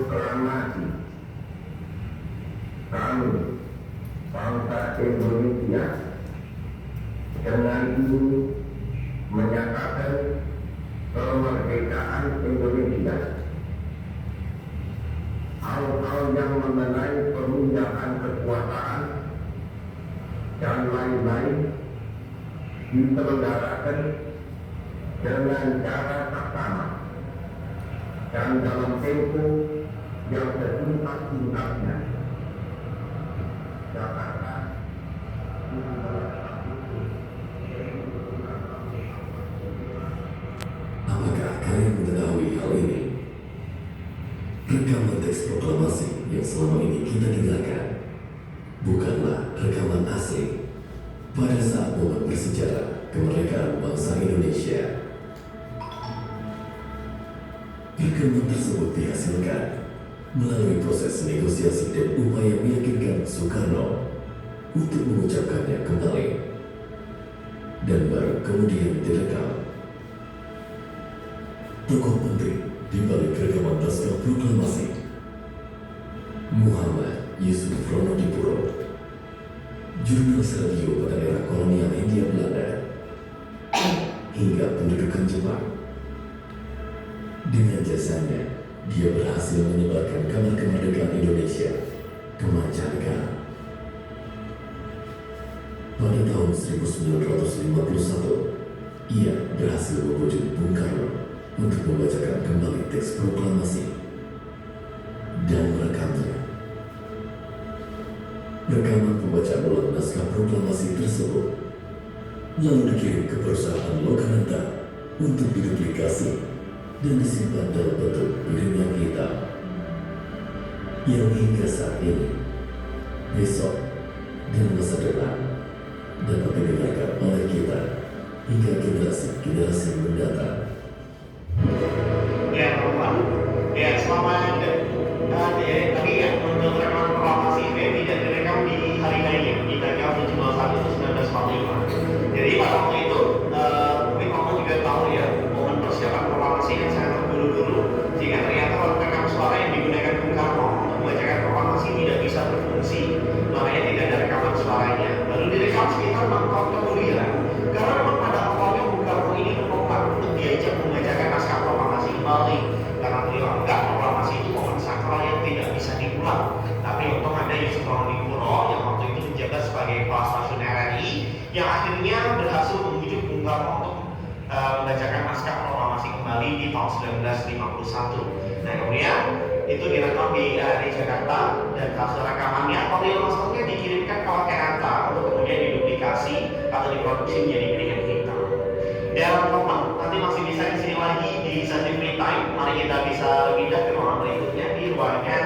proklamasi kami bangsa Indonesia dengan ini menyatakan kemerdekaan Indonesia. Hal-hal yang mengenai pemindahan kekuasaan dan lain-lain diselenggarakan dengan cara saksama dan dalam tempo yang sesingkat-singkatnya. Jakarta, apakah kalian mengetahui hal ini? Rekaman teks proklamasi yang selama ini kita dengarkan bukanlah rekaman asing pada saat momen bersejarah kemerdekaan bangsa Indonesia. Rekaman tersebut dihasilkan melalui proses negosiasi dan upaya meyakinkan Soekarno untuk mengucapkannya kembali, dan baru kemudian direkam. Tokoh penting di balik rekaman naskah proklamasi: Muhammad Yusuf Ronodipuro, jurnalis radio pada era kolonial Hindia Belanda hingga pendudukan Jepang. Dengan jasanya, dia berhasil menyebarkan kabar kemerdekaan Indonesia ke mancanegara. Pada tahun 1951, ia berhasil membujuk Bung Karno untuk membacakan kembali teks proklamasi dan merekamnya. Rekaman pembacaan ulang naskah proklamasi tersebut lalu dikirim ke perusahaan Lokananta untuk diduplikasi dan disimpan dalam bentuk film yang hitam yang hingga saat ini, besok, dan masa depan dapat didengarkan oleh kita hingga generasi-generasi mendatang. Ya, teman-teman. Ya, selama tadi ya, untuk rekaman proklamasi ini tidak direkam di hari-harinya, di tanggal 17 Agustus 1945. Jadi pada waktu itu, mungkin kamu juga tahu ya, momen persiapan proklamasi yang sangat terburu-buru, sehingga ternyata rekam suara yang digunakan Bung Karno untuk membacakan proklamasi tidak bisa berfungsi, makanya tidak ada rekaman suaranya. Lalu direkam sekitar 6 tahun kemudian, karena memang pada awalnya Bung Karno ini menolak untuk diajak membacakan naskah proklamasi kembali, karena beliau anggap proklamasi itu momen sakral yang tidak bisa diulang. Tapi untung ada Yusuf Ronodipuro yang waktu itu menjabat sebagai kepala stasiun RRI yang akhirnya berhasil membujuk Bung Karno untuk membacakan naskah proklamasi kembali di tahun 1951. Nah, kemudian itu direkam di Jakarta, dan hasil rekamannya audio masternya dikirimkan ke Lokananta untuk kemudian diduplikasi atau diproduksi menjadi piringan hitam. Dan teman-teman, nanti masih bisa di sini lagi di sesi free time. Mari kita bisa pindah ke ruangan berikutnya di ruangan